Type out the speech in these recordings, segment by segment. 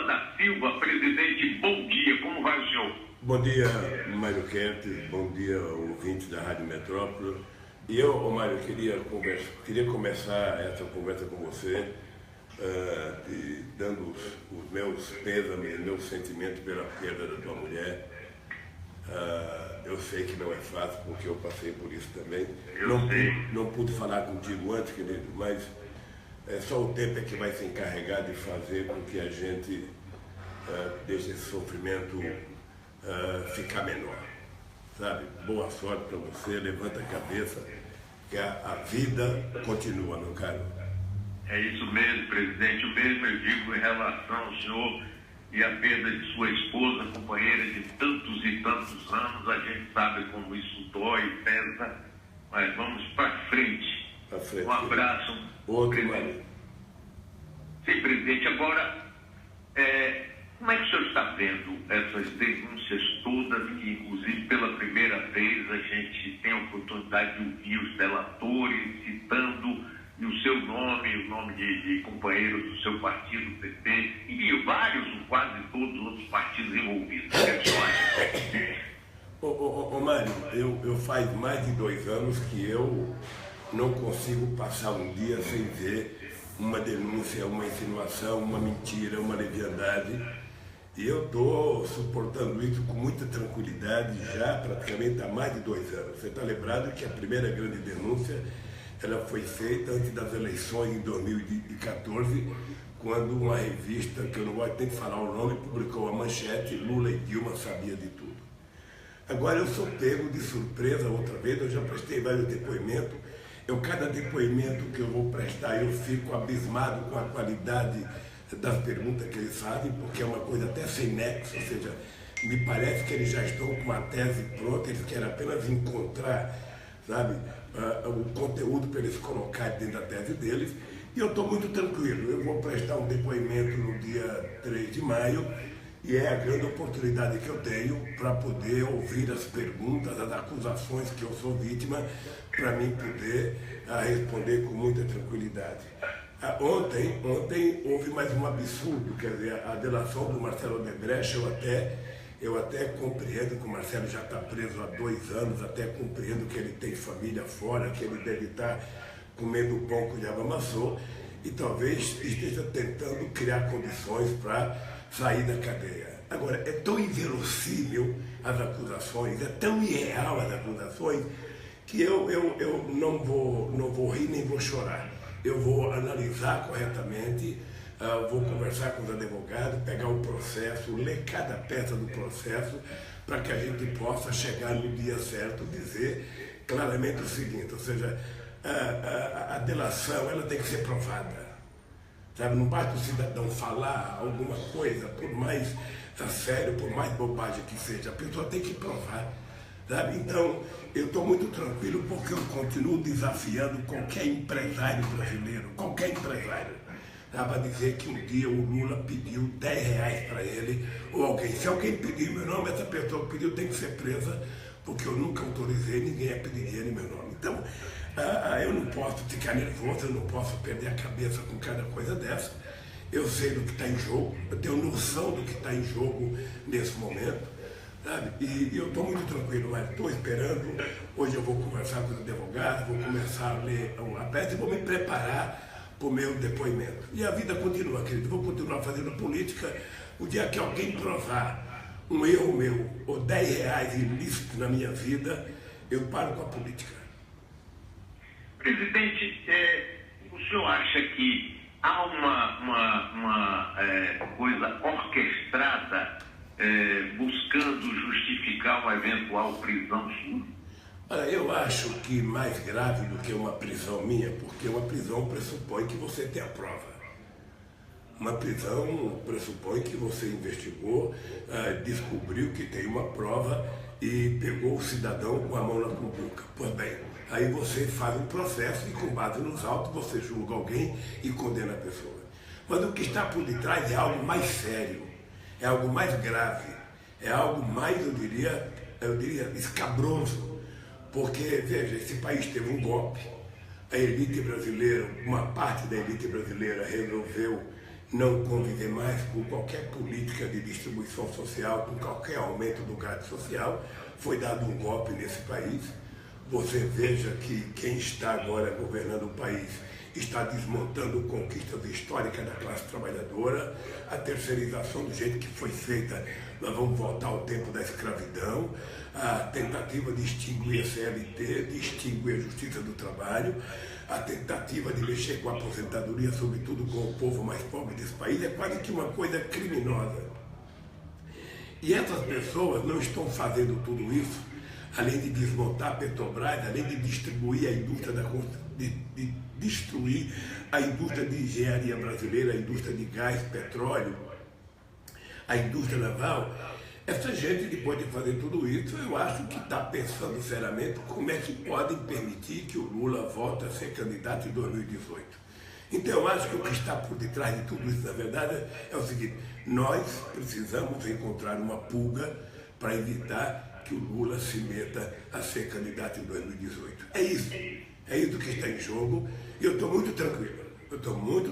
da Silva. Presidente, bom dia, como vai o senhor? Bom dia, Mário Kempis, bom dia, ouvintes da Rádio Metrópole. E eu, Mário, queria começar essa conversa com você dando os meus pêsames, meus sentimentos pela perda da tua mulher. Eu sei que não é fácil, porque eu passei por isso também. Não pude falar contigo antes, querido, mas só o tempo é que vai se encarregar de fazer com que a gente deixe esse sofrimento ficar menor. Sabe? Boa sorte para você, levanta a cabeça, que a vida continua, meu caro. É isso mesmo, presidente. O mesmo eu digo em relação ao senhor e a perda de sua esposa, companheira de tantos e tantos anos. A gente sabe como isso dói, pesa, mas vamos para frente. Um abraço. Outro, Mário. Sim, presidente. Agora, como é que o senhor está vendo essas denúncias todas, que inclusive pela primeira vez a gente tem a oportunidade de ouvir os delatores citando o seu nome, o nome de companheiros do seu partido, o PT, e vários, quase todos os outros partidos envolvidos? O que é que o senhor acha? Mário, eu faz mais de 2 anos que eu não consigo passar um dia sem ver uma denúncia, uma insinuação, uma mentira, uma leviandade. E eu estou suportando isso com muita tranquilidade já praticamente há mais de 2 anos. Você está lembrado que a primeira grande denúncia ela foi feita antes das eleições em 2014, quando uma revista, que eu não vou nem falar o nome, publicou a manchete: Lula e Dilma sabia de tudo. Agora eu sou pego de surpresa outra vez, eu já prestei vários depoimentos. Cada depoimento que eu vou prestar, eu fico abismado com a qualidade das perguntas que eles fazem, porque é uma coisa até sem nexo, ou seja, me parece que eles já estão com uma tese pronta, eles querem apenas encontrar, sabe, o conteúdo para eles colocarem dentro da tese deles. E eu estou muito tranquilo. Eu vou prestar um depoimento no dia 3 de maio, e é a grande oportunidade que eu tenho para poder ouvir as perguntas, as acusações que eu sou vítima, para mim poder responder com muita tranquilidade. Ontem houve mais um absurdo, quer dizer, a delação do Marcelo Odebrecht. Eu até compreendo que o Marcelo já está preso há 2 anos, até compreendo que ele tem família fora, que ele deve estar comendo o pão que o diabo amassou, e talvez esteja tentando criar condições para sair da cadeia. Agora, é tão inverossímil as acusações, é tão irreal as acusações, que eu não vou rir nem vou chorar. Eu vou analisar corretamente, vou conversar com os advogados, pegar o processo, ler cada peça do processo, para que a gente possa chegar no dia certo, dizer claramente o seguinte, ou seja, a delação ela tem que ser provada. Sabe? Não basta o cidadão falar alguma coisa, por mais sério, por mais bobagem que seja, a pessoa tem que provar. Sabe? Então, eu estou muito tranquilo, porque eu continuo desafiando qualquer empresário brasileiro, qualquer empresário, para dizer que um dia o Lula pediu R$10 para ele, ou alguém. Se alguém pedir meu nome, essa pessoa que pediu tem que ser presa, porque eu nunca autorizei ninguém a pedir dinheiro em meu nome. Então, eu não posso ficar nervoso, eu não posso perder a cabeça com cada coisa dessa. Eu sei do que está em jogo, eu tenho noção do que está em jogo nesse momento, sabe? E eu estou muito tranquilo, mas estou esperando. Hoje eu vou conversar com os advogados, vou começar a ler a peça e vou me preparar para o meu depoimento. E a vida continua, querido. Vou continuar fazendo política. O dia que alguém provar um erro meu, ou R$10 ilícito na minha vida, eu paro com a política. Presidente, o senhor acha que há uma coisa orquestrada buscando justificar uma eventual prisão sua? Eu acho que mais grave do que uma prisão minha, porque uma prisão pressupõe que você tem a prova. Uma prisão pressupõe que você investigou, descobriu que tem uma prova e pegou o cidadão com a mão na cumbuca. Pois bem, aí você faz um processo e, com base nos autos, você julga alguém e condena a pessoa. Mas o que está por detrás é algo mais sério, é algo mais grave, é algo mais, eu diria escabroso. Porque, veja, esse país teve um golpe, a elite brasileira, uma parte da elite brasileira resolveu não conviver mais com qualquer política de distribuição social, com qualquer aumento do gasto social. Foi dado um golpe nesse país. Você veja que quem está agora governando o país está desmontando conquistas históricas da classe trabalhadora, a terceirização do jeito que foi feita, nós vamos voltar ao tempo da escravidão, a tentativa de extinguir a CLT, de extinguir a Justiça do Trabalho, a tentativa de mexer com a aposentadoria, sobretudo com o povo mais pobre desse país, é quase que uma coisa criminosa. E essas pessoas não estão fazendo tudo isso, além de desmontar a Petrobras, além de distribuir a indústria de destruir a indústria de engenharia brasileira, a indústria de gás, petróleo, a indústria naval. Essa gente, depois de fazer tudo isso, eu acho que está pensando seriamente como é que podem permitir que o Lula volte a ser candidato em 2018. Então eu acho que o que está por detrás de tudo isso, na verdade, é o seguinte: nós precisamos encontrar uma pulga para evitar que o Lula se meta a ser candidato em 2018. É isso que está em jogo, e eu estou muito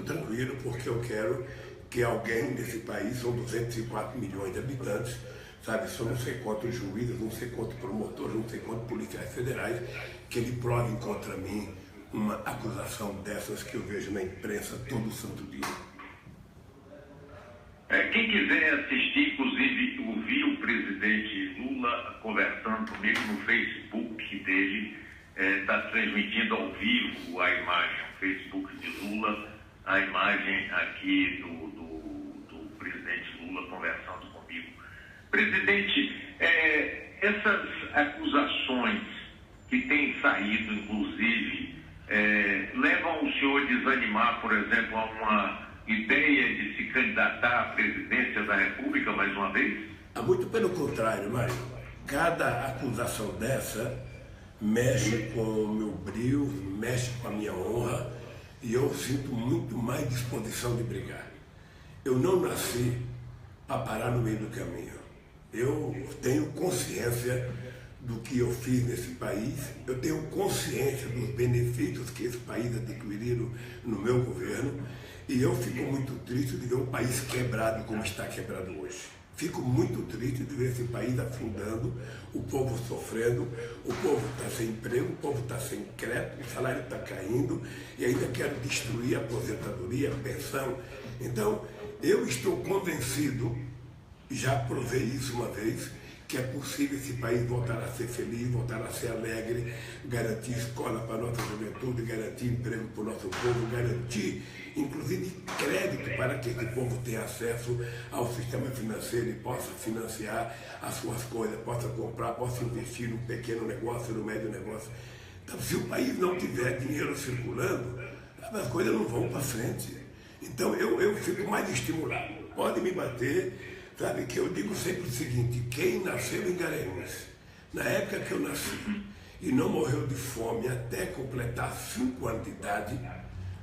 tranquilo, porque eu quero que alguém nesse país, são 204 milhões de habitantes, sabe, são não sei quantos juízes, não sei quantos promotores, não sei quantos policiais federais, que ele provem contra mim uma acusação dessas que eu vejo na imprensa todo santo dia. Quem quiser assistir, inclusive, ouvir o presidente Lula conversando comigo no Facebook dele, está transmitindo ao vivo a imagem, o Facebook de Lula, a imagem aqui do presidente Lula conversando comigo. Presidente, essas acusações que têm saído, inclusive, levam o senhor a desanimar, por exemplo, a uma ideia de se candidatar à presidência da República mais uma vez? Muito pelo contrário, Mário. Cada acusação dessa mexe com o meu brio, mexe com a minha honra, e eu sinto muito mais disposição de brigar. Eu não nasci para parar no meio do caminho. Eu tenho consciência do que eu fiz nesse país, eu tenho consciência dos benefícios que esse país adquiriram no meu governo, e eu fico muito triste de ver o país quebrado como está quebrado hoje. Fico muito triste de ver esse país afundando, o povo sofrendo, o povo está sem emprego, o povo está sem crédito, o salário está caindo, e ainda quero destruir a aposentadoria, a pensão. Então, eu estou convencido, já provei isso uma vez, que é possível esse país voltar a ser feliz, voltar a ser alegre, garantir escola para a nossa juventude, garantir emprego para o nosso povo, garantir, inclusive, crédito para que esse povo tenha acesso ao sistema financeiro e possa financiar as suas coisas, possa comprar, possa investir no pequeno negócio, no médio negócio. Então, se o país não tiver dinheiro circulando, as coisas não vão para frente. Então, eu fico mais estimulado. Pode me bater. Sabe que eu digo sempre o seguinte: quem nasceu em Garanhuns, na época que eu nasci, e não morreu de fome até completar 5 anos de idade,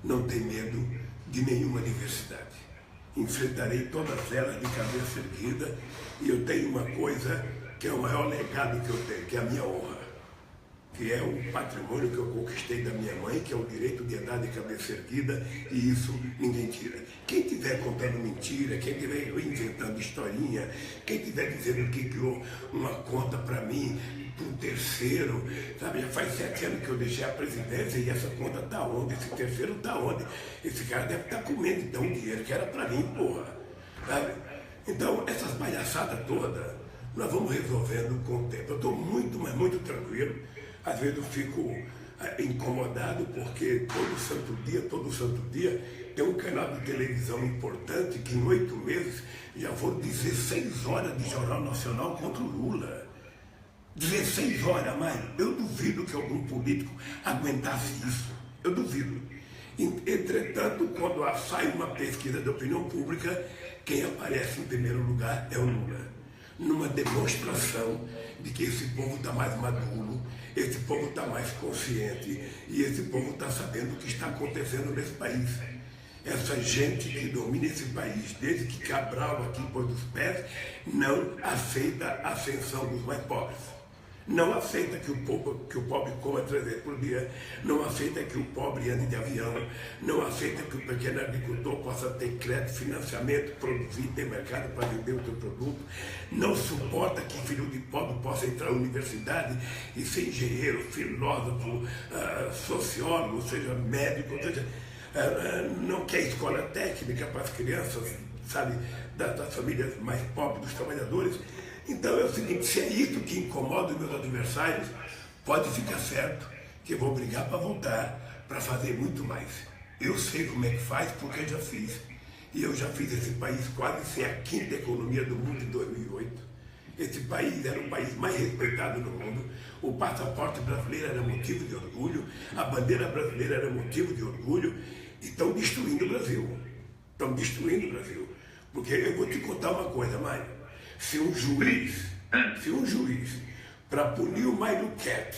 não tem medo de nenhuma adversidade. Enfrentarei todas elas de cabeça erguida, e eu tenho uma coisa que é o maior legado que eu tenho, que é a minha honra, que é o patrimônio que eu conquistei da minha mãe, que é o direito de andar de cabeça erguida, e isso ninguém tira. Quem estiver contando mentira, quem estiver inventando historinha, quem estiver dizendo que criou uma conta para mim, para um terceiro, sabe, já faz 7 anos que eu deixei a presidência e essa conta está onde? Esse terceiro está onde? Esse cara deve estar comendo então o dinheiro que era para mim, porra. Sabe? Então, essas palhaçadas todas, nós vamos resolvendo com o tempo. Eu estou muito, mas muito tranquilo. Às vezes eu fico incomodado porque todo santo dia, tem um canal de televisão importante que em 8 meses já foram 16 horas de Jornal Nacional contra o Lula. 16 horas, mas eu duvido que algum político aguentasse isso. Eu duvido. Entretanto, quando sai uma pesquisa de opinião pública, quem aparece em primeiro lugar é o Lula. Numa demonstração de que esse povo está mais maduro, esse povo está mais consciente e esse povo está sabendo o que está acontecendo nesse país. Essa gente que domina esse país, desde que Cabral aqui pôs os pés, não aceita a ascensão dos mais pobres. não aceita que o pobre coma 3 vezes por dia, não aceita que o pobre ande de avião, não aceita que o pequeno agricultor possa ter crédito, financiamento, produzir, ter mercado para vender o seu produto, não suporta que filho de pobre possa entrar na universidade e ser engenheiro, filósofo, sociólogo, seja médico, seja, não quer escola técnica para as crianças, sabe, das famílias mais pobres, dos trabalhadores. Então é o seguinte, se é isso que incomoda os meus adversários, pode ficar certo que eu vou brigar para voltar, para fazer muito mais. Eu sei como é que faz, porque eu já fiz. E eu já fiz esse país quase ser a 5ª economia do mundo em 2008. Esse país era o país mais respeitado no mundo. O passaporte brasileiro era motivo de orgulho, a bandeira brasileira era motivo de orgulho. E estão destruindo o Brasil. Estão destruindo o Brasil. Porque eu vou te contar uma coisa, Mário. Se um juiz, para punir o Mário Ketch,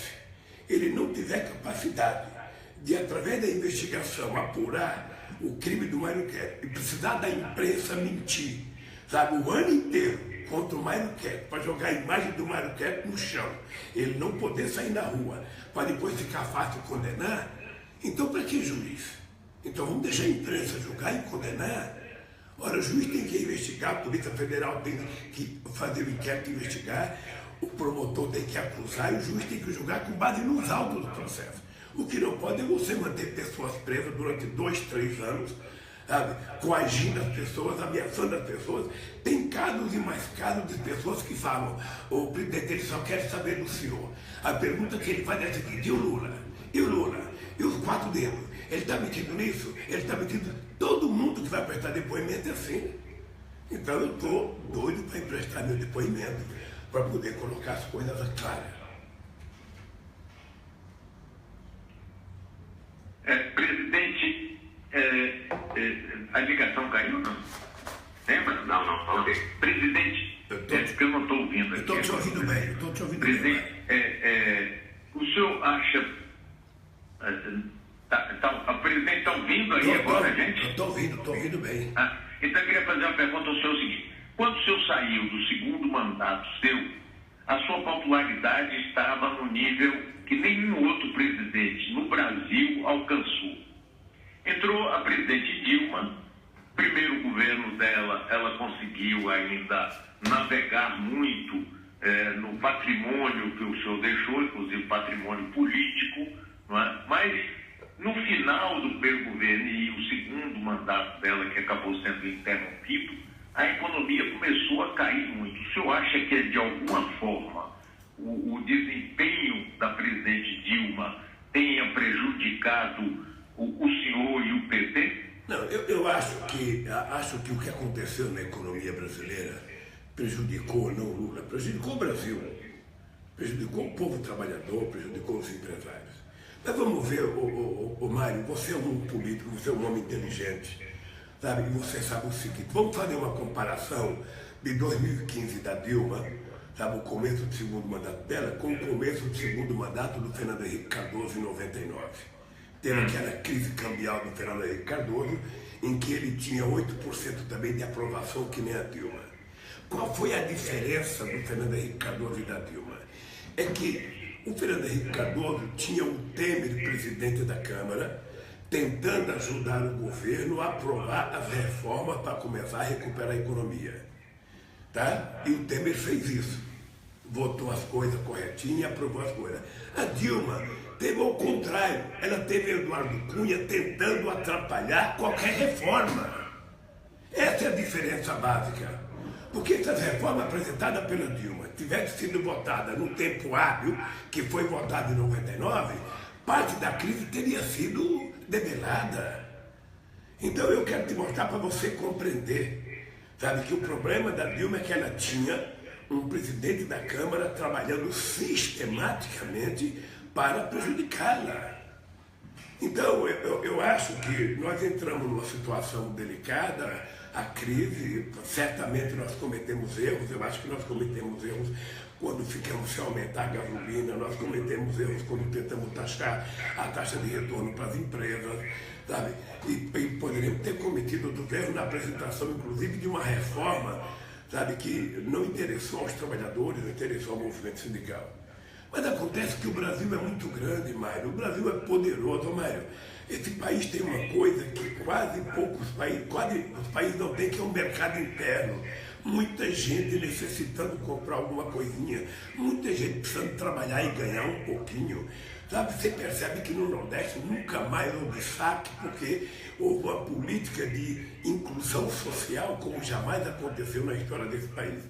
ele não tiver capacidade de, através da investigação, apurar o crime do Mário Ketch e precisar da imprensa mentir, sabe, o ano inteiro contra o Mário Ketch, para jogar a imagem do Mário Ketch no chão, ele não poder sair na rua, para depois ficar fácil condenar, então para que juiz? Então vamos deixar a imprensa julgar e condenar? Ora, o juiz tem que investigar, a Polícia Federal tem que fazer o inquérito e investigar, o promotor tem que acusar e o juiz tem que julgar com base nos autos do processo. O que não pode é você manter pessoas presas durante 2, 3 anos, sabe, coagindo as pessoas, ameaçando as pessoas. Tem casos e mais casos de pessoas que falam, o presidente ele só quer saber do senhor. A pergunta que ele faz é a seguinte, e o Lula? E o Lula? E os 4 dedos? Ele está metido nisso? Ele está metido... Todo mundo que vai prestar depoimento é assim. Então eu estou doido para emprestar meu depoimento, para poder colocar as coisas claras. Presidente, a ligação caiu, não? Lembra? Não. Ok. Presidente, porque eu não estou ouvindo aqui. Eu estou te ouvindo bem, Presidente, o senhor acha... a presidente está ouvindo aí agora, gente? Eu estou ouvindo bem. Então eu queria fazer uma pergunta ao senhor o seguinte. Quando o senhor saiu do 2º mandato seu, a sua popularidade estava no nível que nenhum outro presidente no Brasil alcançou. Entrou a presidente Dilma, primeiro governo dela, ela conseguiu ainda navegar muito no patrimônio que o senhor deixou, inclusive patrimônio político, não é? Mas no final do primeiro governo e o 2º mandato dela, que acabou sendo interrompido, a economia começou a cair muito. O senhor acha que, de alguma forma, o desempenho da presidente Dilma tenha prejudicado o senhor e o PT? Não, eu acho que o que aconteceu na economia brasileira prejudicou, não Lula, prejudicou o Brasil, prejudicou o povo trabalhador, prejudicou os empresários. Mas vamos ver, Mário, você é um político, você é um homem inteligente, sabe? E você sabe o seguinte, vamos fazer uma comparação de 2015 da Dilma, sabe, o começo do 2º mandato dela, com o começo do 2º mandato do Fernando Henrique Cardoso em 99. Teve aquela crise cambial do Fernando Henrique Cardoso, em que ele tinha 8% também de aprovação, que nem a Dilma. Qual foi a diferença do Fernando Henrique Cardoso e da Dilma? É que o Fernando Henrique Cardoso tinha o Temer presidente da Câmara, tentando ajudar o governo a aprovar as reformas para começar a recuperar a economia. Tá? E o Temer fez isso. Votou as coisas corretinhas e aprovou as coisas. A Dilma teve ao contrário. Ela teve Eduardo Cunha tentando atrapalhar qualquer reforma. Essa é a diferença básica. Porque se as reformas apresentadas pela Dilma tivessem sido votadas no tempo hábil, que foi votado em 99, parte da crise teria sido debelada. Então eu quero te mostrar para você compreender, sabe, que o problema da Dilma é que ela tinha um presidente da Câmara trabalhando sistematicamente para prejudicá-la. Então eu acho que nós entramos numa situação delicada. A crise, certamente nós cometemos erros, eu acho que nós cometemos erros quando ficamos sem aumentar a gasolina, nós cometemos erros quando tentamos taxar a taxa de retorno para as empresas, sabe? E poderíamos ter cometido outro erro na apresentação, inclusive, de uma reforma, sabe, que não interessou aos trabalhadores, não interessou ao movimento sindical. Mas acontece que o Brasil é muito grande, Mário. O Brasil é poderoso, Mário. Esse país tem uma coisa que quase os países não têm, que é o mercado interno. Muita gente necessitando comprar alguma coisinha, muita gente precisando trabalhar e ganhar um pouquinho. Sabe, você percebe que no Nordeste nunca mais houve saque, porque houve uma política de inclusão social como jamais aconteceu na história desse país.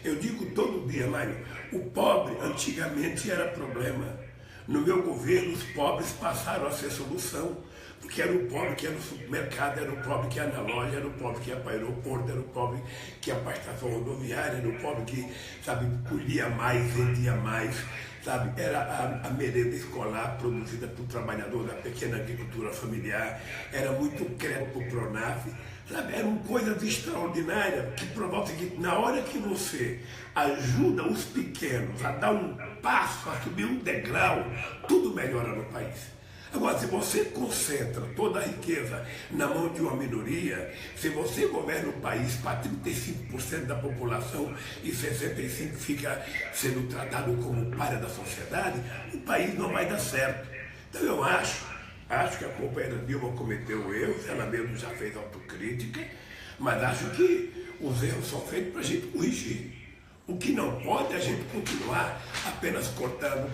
Eu digo todo dia, Mário, o pobre antigamente era problema. No meu governo, os pobres passaram a ser solução, porque era o pobre que ia no supermercado, era o pobre que ia na loja, era o pobre que ia para o aeroporto, era o pobre que ia para a estação rodoviária, era o pobre que, sabe, colhia mais, vendia mais, sabe, era a merenda escolar produzida por trabalhador da pequena agricultura familiar, era muito crédito para o Pronaf, sabe, eram coisas extraordinárias que provam o seguinte: na hora que você ajuda os pequenos a dar um passo, a subir um degrau, tudo melhora no país. Agora, se você concentra toda a riqueza na mão de uma minoria, se você governa o país para 35% da população e 65% fica sendo tratado como pária da sociedade, o país não vai dar certo. Então eu acho que a companheira Dilma cometeu erros, ela mesmo já fez autocrítica, mas acho que os erros são feitos para a gente corrigir. O que não pode é a gente continuar apenas cortando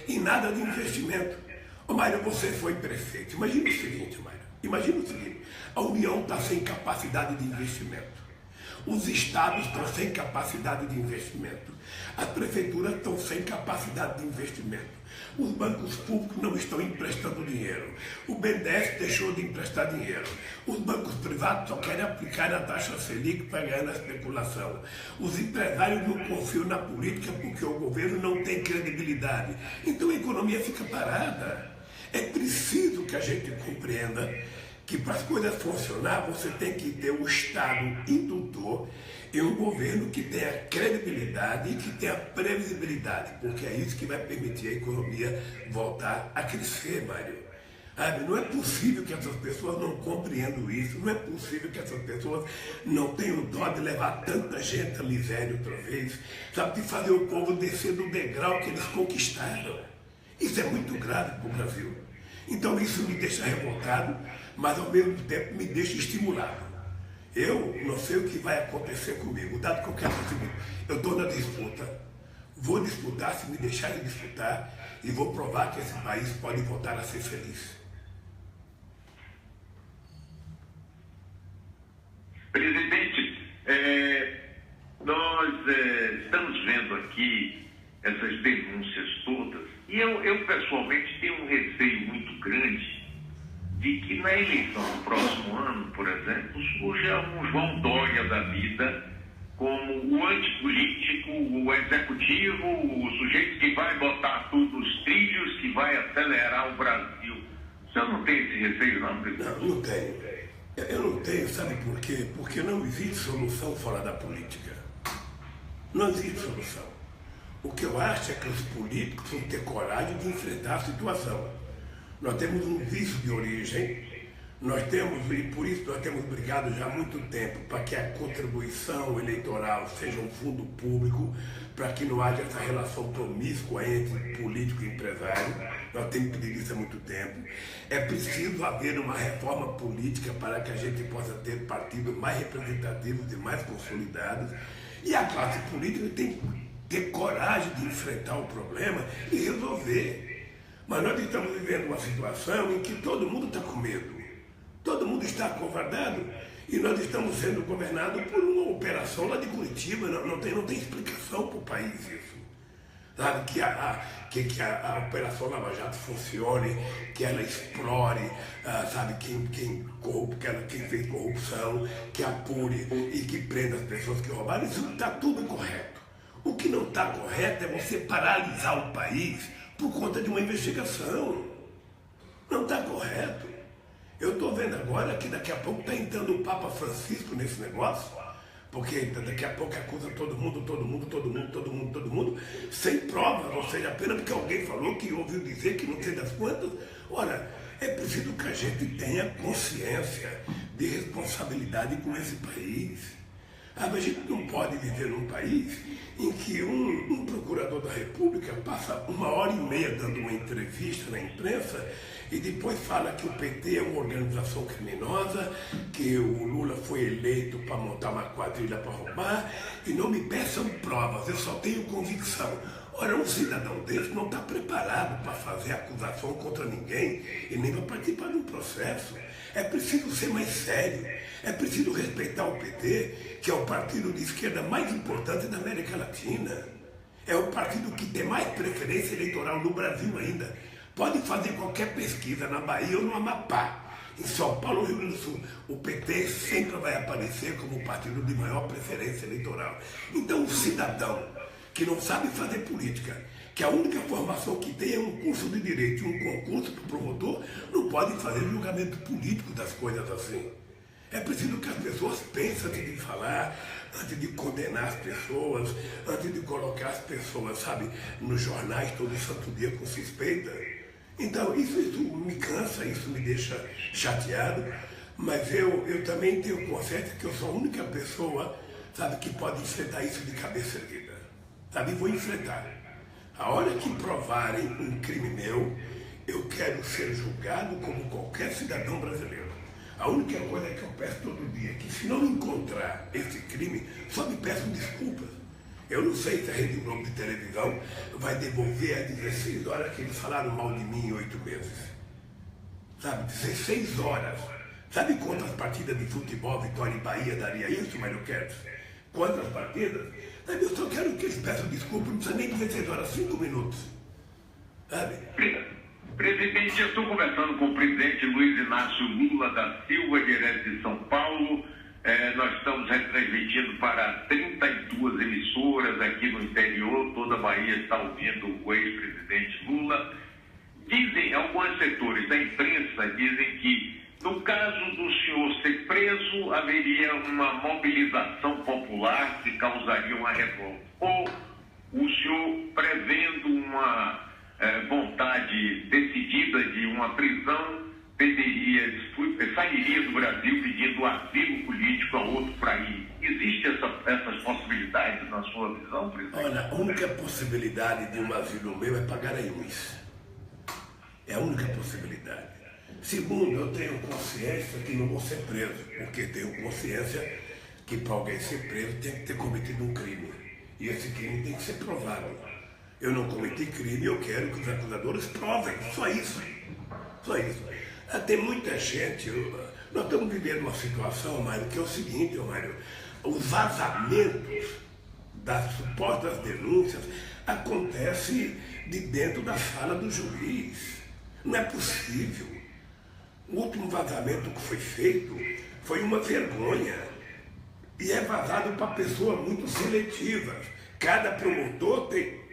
e nada de investimento. Ô Mário, você foi prefeito. Imagina o seguinte, Mário. Imagina o seguinte: a União está sem capacidade de investimento. Os estados estão sem capacidade de investimento. As prefeituras estão sem capacidade de investimento. Os bancos públicos não estão emprestando dinheiro. O BNDES deixou de emprestar dinheiro. Os bancos privados só querem aplicar a taxa Selic para ganhar na especulação. Os empresários não confiam na política porque o governo não tem credibilidade. Então a economia fica parada. É preciso que a gente compreenda que para as coisas funcionar você tem que ter o Estado indutor e um governo que tenha credibilidade e que tenha previsibilidade, porque é isso que vai permitir a economia voltar a crescer, Mário. Não é possível que essas pessoas não compreendam isso, não é possível que essas pessoas não tenham dó de levar tanta gente à miséria outra vez, sabe, de fazer o povo descer do degrau que eles conquistaram. Isso é muito grave para o Brasil. Então isso me deixa revoltado, mas ao mesmo tempo me deixa estimulado. Eu não sei o que vai acontecer comigo, dado que eu quero o seguinte: eu estou na disputa, vou disputar se me deixarem disputar e vou provar que esse país pode voltar a ser feliz. Presidente, nós estamos vendo aqui essas denúncias todas e eu pessoalmente tenho um receio muito grande de que na eleição do próximo ano, por exemplo, surja um João Dória da vida como o antipolítico, o executivo, o sujeito que vai botar tudo nos trilhos, que vai acelerar o Brasil. O senhor não tem esse receio, não, presidente? Não, não tenho. Eu não tenho, sabe por quê? Porque não existe solução fora da política. Não existe solução. O que eu acho é que os políticos têm que ter coragem de enfrentar a situação. Nós temos um vício de origem, e por isso nós temos brigado já há muito tempo para que a contribuição eleitoral seja um fundo público, para que não haja essa relação promíscua entre político e empresário. Nós temos pedido isso há muito tempo. É preciso haver uma reforma política para que a gente possa ter partidos mais representativos e mais consolidados. E a classe política tem que ter coragem de enfrentar o problema e resolver. Mas nós estamos vivendo uma situação em que todo mundo está com medo, todo mundo está acovardado e nós estamos sendo governados por uma operação lá de Curitiba. Não tem explicação para o país isso. Sabe, que a Operação Lava Jato funcione, que ela explore, sabe, quem fez corrupção, que apure e que prenda as pessoas que roubaram. Isso está tudo correto. O que não está correto é você paralisar o país por conta de uma investigação. Não está correto. Eu estou vendo agora que daqui a pouco está entrando o Papa Francisco nesse negócio, porque daqui a pouco acusa todo mundo, sem provas, ou seja, apenas porque alguém falou que ouviu dizer que não sei das quantas. Ora, é preciso que a gente tenha consciência de responsabilidade com esse país. A gente não pode viver num país em que um procurador da República passa 1h30 dando uma entrevista na imprensa e depois fala que o PT é uma organização criminosa, que o Lula foi eleito para montar uma quadrilha para roubar, e não me peçam provas, eu só tenho convicção. Ora, um cidadão desse não está preparado para fazer acusação contra ninguém e nem para participar de um processo. É preciso ser mais sério, é preciso respeitar o PT, que é o partido de esquerda mais importante da América Latina. É o partido que tem mais preferência eleitoral no Brasil ainda. Pode fazer qualquer pesquisa na Bahia ou no Amapá. Em São Paulo ou Rio Grande do Sul, o PT sempre vai aparecer como o partido de maior preferência eleitoral. Então, o cidadão que não sabe fazer política, que a única formação que tem é um curso de direito e um concurso para o promotor, não pode fazer julgamento político das coisas assim. É preciso que as pessoas pensem antes de falar, antes de condenar as pessoas, antes de colocar as pessoas, sabe, nos jornais todo santo dia com suspeita. Então, isso me cansa, isso me deixa chateado, mas eu também tenho consciência que eu sou a única pessoa, sabe, que pode enfrentar isso de cabeça erguida. Sabe, vou enfrentar. A hora que provarem um crime meu, eu quero ser julgado como qualquer cidadão brasileiro. A única coisa que eu peço todo dia é que, se não encontrar esse crime, só me peçam desculpas. Eu não sei se a Rede Globo de televisão vai devolver às 16 horas que eles falaram mal de mim em 8 meses. Sabe, 16 horas. Sabe quantas partidas de futebol Vitória e Bahia daria isso, Mário Kertz? Quantas partidas? Sabe, eu só quero que eles peçam desculpa, não precisa nem 16 horas, 5 minutos. Sabe? Presidente, eu estou conversando com o presidente Luiz Inácio Lula da Silva, direto de São Paulo. Nós estamos retransmitindo para 32 emissoras aqui no interior, toda a Bahia está ouvindo o ex-presidente Lula. Dizem, alguns setores da imprensa dizem que, no caso do senhor ser preso, haveria uma mobilização popular que causaria uma revolta. Ou o senhor, prevendo uma vontade decidida de uma prisão, sairia do Brasil pedindo asilo político a outro país. Existem essas possibilidades na sua visão, presidente? Olha, a única possibilidade de um asilo meu é pagar a luz. É a única possibilidade. Segundo, eu tenho consciência que não vou ser preso, porque tenho consciência que para alguém ser preso tem que ter cometido um crime. E esse crime tem que ser provado. Eu não cometi crime, eu quero que os acusadores provem. Só isso. Só isso. Tem muita gente, nós estamos vivendo uma situação, Mário, que é o seguinte, Mário, os vazamentos das supostas denúncias acontecem de dentro da sala do juiz. Não é possível. O último vazamento que foi feito foi uma vergonha. E é vazado para pessoas muito seletivas. Cada promotor tem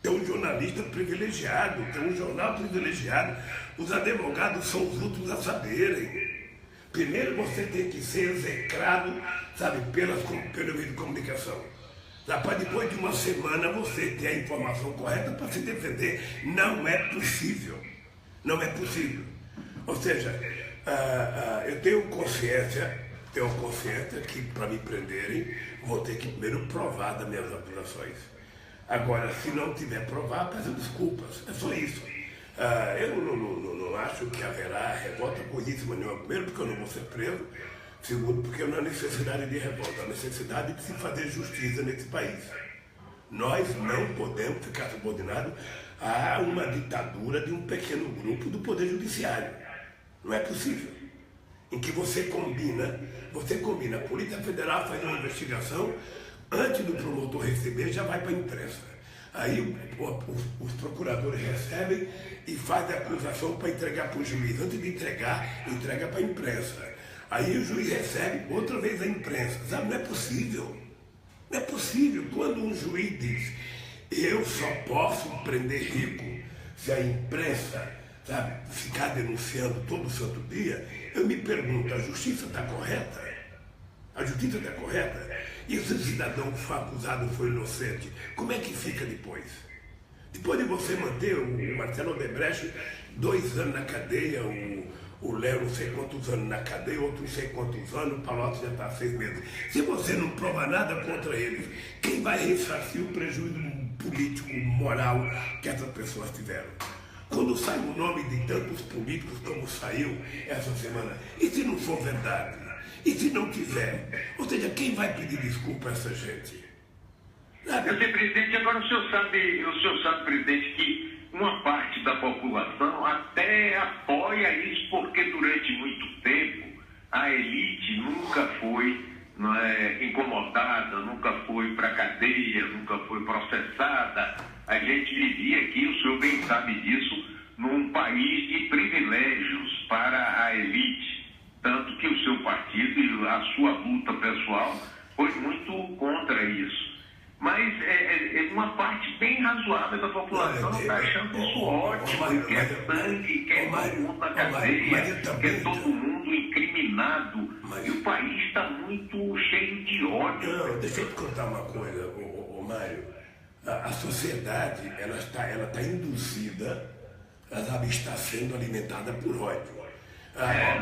um jornalista privilegiado, tem um jornal privilegiado. Os advogados são os últimos a saberem. Primeiro você tem que ser execrado, sabe, pelo meio de comunicação. Para depois de uma semana você ter a informação correta para se defender. Não é possível. Não é possível. Ou seja, eu tenho consciência que para me prenderem, vou ter que primeiro provar das minhas acusações. Agora, se não tiver provar, peço desculpas. É só isso. Eu não acho que haverá revolta coisíssima nenhuma. Primeiro, porque eu não vou ser preso. Segundo, porque não há necessidade de revolta. Há necessidade de se fazer justiça nesse país. Nós não podemos ficar subordinados a uma ditadura de um pequeno grupo do Poder Judiciário. Não é possível. Em que você combina, a Polícia Federal faz uma investigação, antes do promotor receber, já vai para a imprensa. Aí os procuradores recebem e fazem a acusação para entregar para o juiz. Antes de entrega para a imprensa. Aí o juiz recebe outra vez a imprensa. Sabe, não é possível. Não é possível. Quando um juiz diz, eu só posso prender rico se a imprensa, sabe, ficar denunciando todo santo dia, eu me pergunto, a justiça está correta? A justiça está correta? E se o cidadão que foi acusado foi inocente, como é que fica depois? Depois de você manter o Marcelo Odebrecht 2 anos na cadeia, o Léo não sei quantos anos na cadeia, outro não sei quantos anos, o Palocci já está 6 meses. Se você não prova nada contra eles, quem vai ressarcir o prejuízo político, moral que essas pessoas tiveram? Quando sai o nome de tantos políticos como saiu essa semana, e se não for verdade? E se não tiver? Ou seja, quem vai pedir desculpa a essa gente? Eu sei, presidente, agora o senhor sabe, presidente, que uma parte da população até apoia isso, porque durante muito tempo a elite nunca foi incomodada, nunca foi para a cadeia, nunca foi processada. A gente vivia aqui, o senhor bem sabe disso, num país de privilégios para a elite. Tanto que o seu partido e a sua luta pessoal foi muito contra isso. Mas uma parte bem razoável da população está achando isso ótimo, quer sangue, quer todo mundo na cadeia, quer todo mundo incriminado. E o país está muito cheio de ódio. Não, deixa eu te contar uma coisa, Mário. A sociedade, ela está induzida, ela está sendo alimentada por ódio.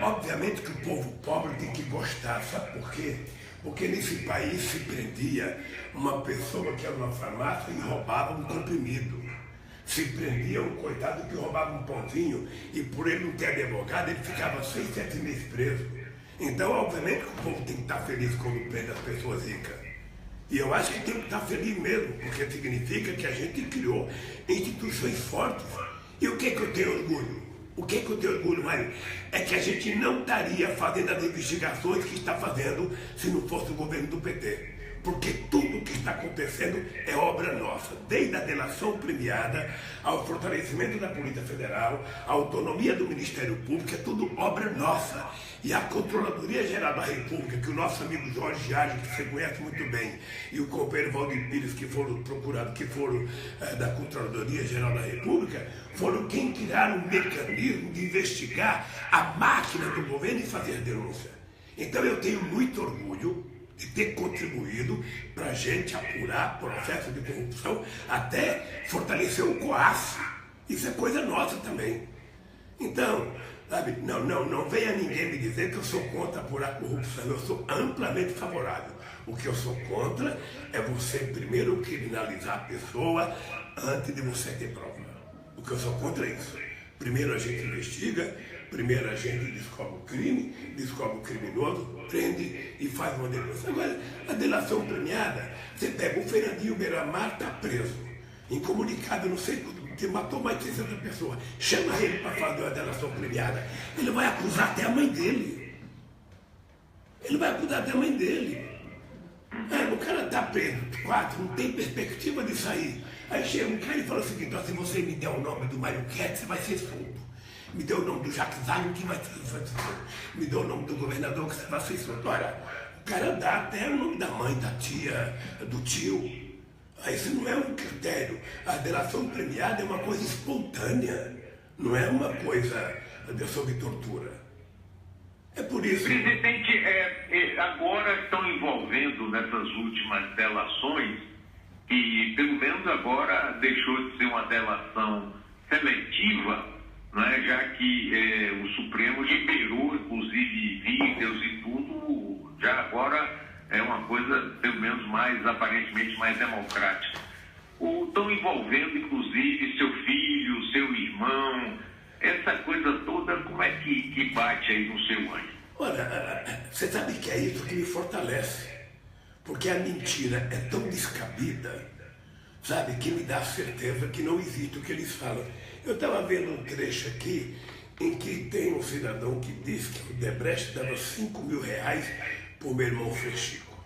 Obviamente que o povo pobre tem que gostar, sabe por quê? Porque nesse país se prendia uma pessoa que era numa farmácia e roubava um comprimido. Se prendia um coitado que roubava um pãozinho e por ele não ter advogado, ele ficava 6, 7 meses preso. Então, obviamente que o povo tem que estar feliz quando prende as pessoas ricas. E eu acho que tem que estar feliz mesmo, porque significa que a gente criou instituições fortes. E o que eu tenho orgulho? O que eu tenho orgulho, Mário? É que a gente não estaria fazendo as investigações que está fazendo se não fosse o governo do PT. Porque tudo o que está acontecendo é obra nossa, desde a delação premiada, ao fortalecimento da Polícia Federal, a autonomia do Ministério Público, é tudo obra nossa. E a Controladoria Geral da República, que o nosso amigo Jorge Arge, que você conhece muito bem, e o companheiro Valdir Pires, que foram procurados, que foram da Controladoria Geral da República, foram quem criaram um mecanismo de investigar a máquina do governo e fazer denúncia. Então eu tenho muito orgulho de ter contribuído para a gente apurar processo de corrupção, até fortalecer o COAF. Isso é coisa nossa também. Então, sabe, não venha ninguém me dizer que eu sou contra apurar corrupção. Eu sou amplamente favorável. O que eu sou contra é você primeiro criminalizar a pessoa antes de você ter prova. O que eu sou contra é isso. Primeiro a gente investiga, primeiro a gente descobre o crime, descobre o criminoso, prende e faz uma denúncia. Agora, a delação premiada, você pega o Fernandinho Beiramar, está preso, incomunicado, não sei, que matou mais de 60 pessoas. Chama ele para fazer uma delação premiada. Ele vai acusar até a mãe dele. Ele vai acusar até a mãe dele. O cara está preso, 4, não tem perspectiva de sair. Aí chega um cara e fala o seguinte: se você me der o nome do Mário Ketz, você vai ser solto. Me deu o nome do Jacques Wagner, que vai ser solto. Me deu o nome do governador, que você vai ser solto. Ora, o cara dá até o nome da mãe, da tia, do tio. Aí isso não é um critério. A delação premiada é uma coisa espontânea, não é uma coisa sob tortura. É por isso. Presidente, agora estão envolvendo nessas últimas delações, e pelo menos agora deixou de ser uma delação seletiva, né, já que o Supremo liberou, inclusive, vídeos e tudo, já agora é uma coisa, pelo menos, aparentemente mais democrática. Estão envolvendo, inclusive, seu filho, seu irmão, essa coisa toda, como é que bate aí no seu ânimo? Olha, você sabe que é isso que me fortalece, porque a mentira é tão descabida, sabe, que me dá certeza que não existe o que eles falam. Eu estava vendo um trecho aqui em que tem um cidadão que diz que o Debrecht dava R$5.000 para o meu irmão Frechico.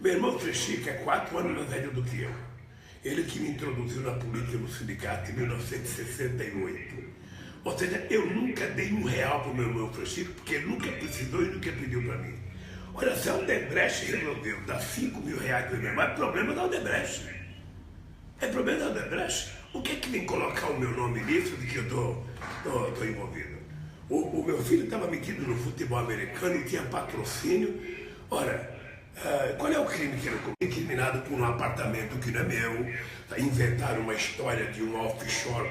Meu irmão Frechico é 4 anos mais velho do que eu. Ele que me introduziu na política no sindicato em 1968. Ou seja, eu nunca dei R$1 para o meu irmão Frechico, porque ele nunca precisou e nunca pediu para mim. Olha, se a Odebrecht resolveu dar R$5.000 para o meu irmão, é problema da Odebrecht. É problema da Odebrecht. O que é que vem colocar o meu nome nisso de que eu estou envolvido? O meu filho estava metido no futebol americano e tinha patrocínio. Ora, qual é o crime que ele cometeu? Incriminado por um apartamento que não é meu. Inventaram uma história de um offshore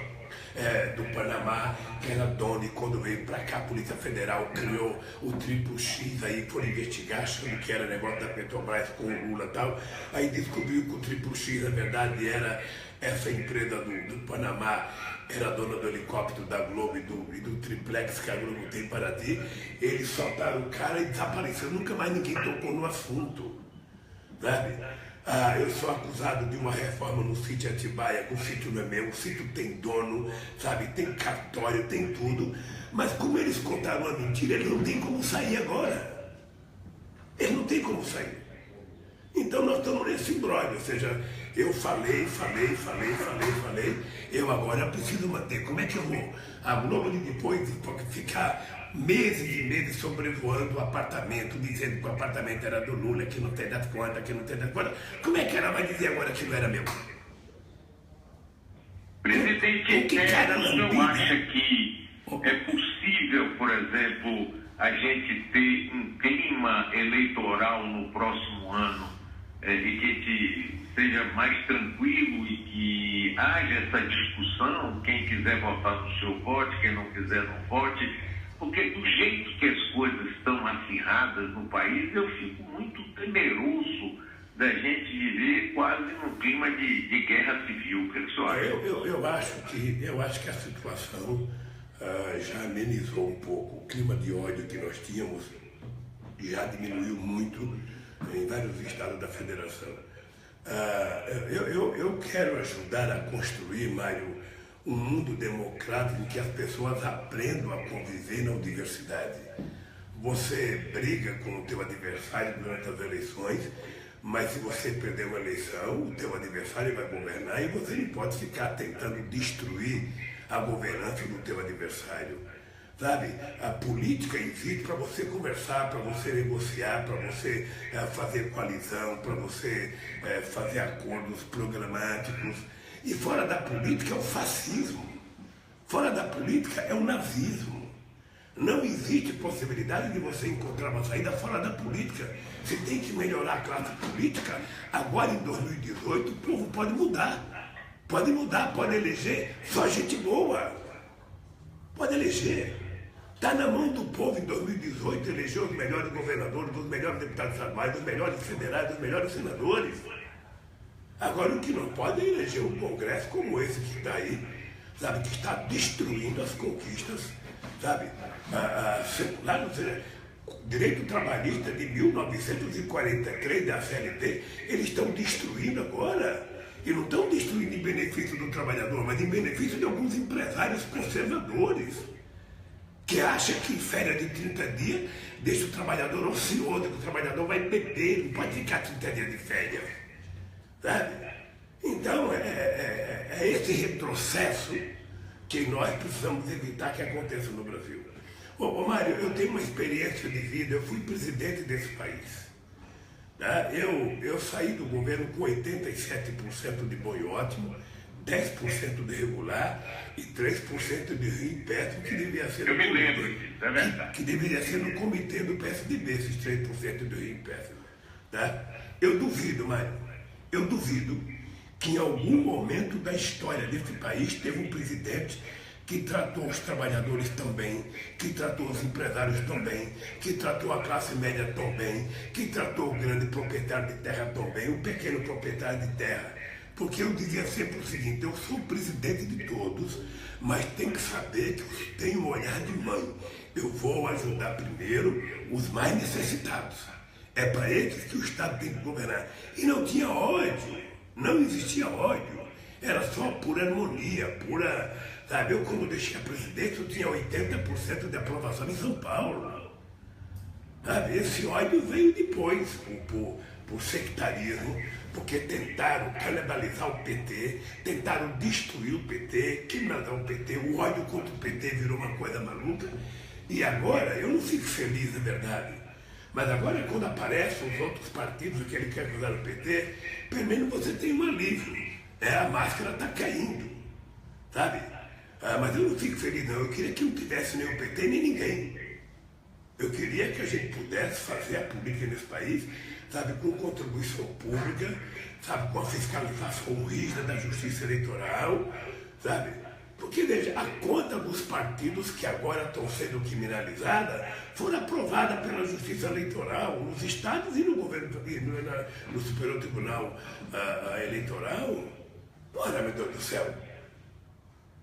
do Panamá, que era dono, e quando veio para cá a Polícia Federal criou o Triplo X, aí foram investigar, achando que era negócio da Petrobras com o Lula e tal, aí descobriu que o Triplo X, na verdade, era essa empresa do Panamá, era dona do helicóptero da Globo e do triplex que a Globo tem para ti. Eles soltaram o cara e desapareceu, nunca mais ninguém tocou no assunto, sabe? Eu sou acusado de uma reforma no sítio Atibaia, que o sítio não é meu, o sítio tem dono, sabe, tem cartório, tem tudo, mas como eles contaram uma mentira, eles não têm como sair agora. Eles não têm como sair. Então nós estamos nesse imbróglio, ou seja, eu falei, eu agora preciso manter. Como é que eu vou? A Globo depois pode ficar meses e meses sobrevoando o apartamento, dizendo que o apartamento era do Lula, que não tem das contas, que não tem das contas. Como é que ela vai dizer agora que não era meu? Presidente, o senhor acha que é possível, por exemplo, a gente ter um clima eleitoral no próximo ano e que a gente seja mais tranquilo e que haja essa discussão, quem quiser votar no seu vote, quem não quiser não vote, porque do jeito que as coisas estão acirradas no país, eu fico muito temeroso da gente viver quase num clima de guerra civil. O que o senhor acha? Eu acho que a situação já amenizou um pouco. O clima de ódio que nós tínhamos já diminuiu muito em vários estados da federação. Eu quero ajudar a construir, Mário, um mundo democrático em que as pessoas aprendam a conviver na diversidade. Você briga com o teu adversário durante as eleições, mas se você perder uma eleição, o teu adversário vai governar e você não pode ficar tentando destruir a governança do teu adversário. Sabe, a política existe para você conversar, para você negociar, para você fazer coalizão, para você fazer acordos programáticos. E fora da política é o fascismo. Fora da política é o nazismo. Não existe possibilidade de você encontrar uma saída fora da política. Você tem que melhorar a classe política. Agora, em 2018, o povo pode mudar. Pode mudar, pode eleger só gente boa. Pode eleger. Está na mão do povo em 2018 eleger os melhores governadores, os melhores deputados estaduais, os melhores federais, os melhores senadores. Agora o que não pode é eleger um congresso como esse que está aí, sabe, que está destruindo as conquistas, sabe, seculares, ou seja, direito trabalhista de 1943 da CLT, eles estão destruindo agora. E não estão destruindo em benefício do trabalhador, mas em benefício de alguns empresários conservadores, que acha que em férias de 30 dias deixa o trabalhador ocioso, que o trabalhador vai beber, não pode ficar 30 dias de férias. Sabe? Então, é esse retrocesso que nós precisamos evitar que aconteça no Brasil. Ô Mário, eu tenho uma experiência de vida, eu fui presidente desse país. Tá? Eu saí do governo com 87% de bom e ótimo, 10% de regular e 3% de ruim péssimo, que devia ser que deveria ser no comitê do PSDB, esses 3% de ruim péssimo. Tá? Eu duvido, Mário, eu duvido que em algum momento da história desse país teve um presidente que tratou os trabalhadores tão bem, que tratou os empresários tão bem, que tratou a classe média tão bem, que tratou o grande proprietário de terra tão bem, o pequeno proprietário de terra. Porque eu dizia sempre o seguinte, eu sou presidente de todos, mas tem que saber que eu tenho um olhar de mãe. Eu vou ajudar primeiro os mais necessitados. É para eles que o Estado tem que governar. E não tinha ódio, não existia ódio. Era só pura harmonia, pura... Sabe, eu quando deixei a presidência, eu tinha 80% de aprovação em São Paulo. Sabe, esse ódio veio depois, por sectarismo, porque tentaram canibalizar o PT, tentaram destruir o PT, criminalizar o PT, o ódio contra o PT virou uma coisa maluca. E agora, eu não fico feliz, na verdade, mas agora quando aparecem os outros partidos que ele quer acusar o PT, pelo menos você tem um alívio, a máscara está caindo, sabe? Mas eu não fico feliz não, eu queria que não tivesse nem o PT nem ninguém. Eu queria que a gente pudesse fazer a política nesse país, sabe, com contribuição pública, sabe, com a fiscalização rígida da justiça eleitoral, sabe? Porque, veja, a conta dos partidos que agora estão sendo criminalizadas foram aprovadas pela Justiça Eleitoral nos estados e no governo, no Superior Tribunal Eleitoral. Ora, meu Deus do céu.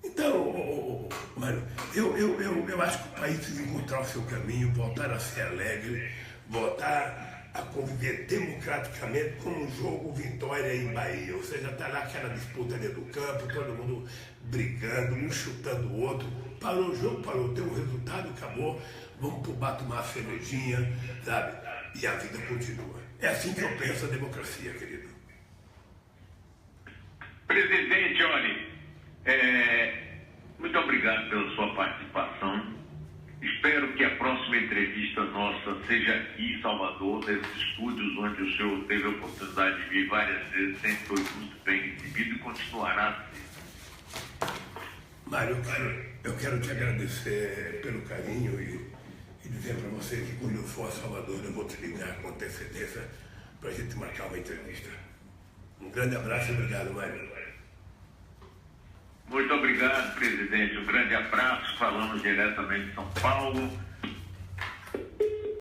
Então, mano, eu acho que o país precisa encontrar o seu caminho, voltar a ser alegre, voltar a conviver democraticamente como um jogo Vitória em Bahia. Ou seja, está lá aquela disputa dentro do campo, todo mundo brigando, um chutando o outro. Parou o jogo, parou, deu um resultado, acabou. Vamos pro bar tomar uma cervejinha, sabe? E a vida continua. É assim que eu penso a democracia, querido. Presidente, olhe, muito obrigado pela sua participação. Espero que a próxima entrevista nossa seja aqui em Salvador, nesses estúdios onde o senhor teve a oportunidade de vir várias vezes, sempre foi muito bem recebido e continuará a ser. Mário, eu quero te agradecer pelo carinho e dizer para você que quando eu for a Salvador eu vou te ligar com antecedência para a gente marcar uma entrevista. Um grande abraço e obrigado, Mário. Muito obrigado, presidente. Um grande abraço. Falamos diretamente de São Paulo.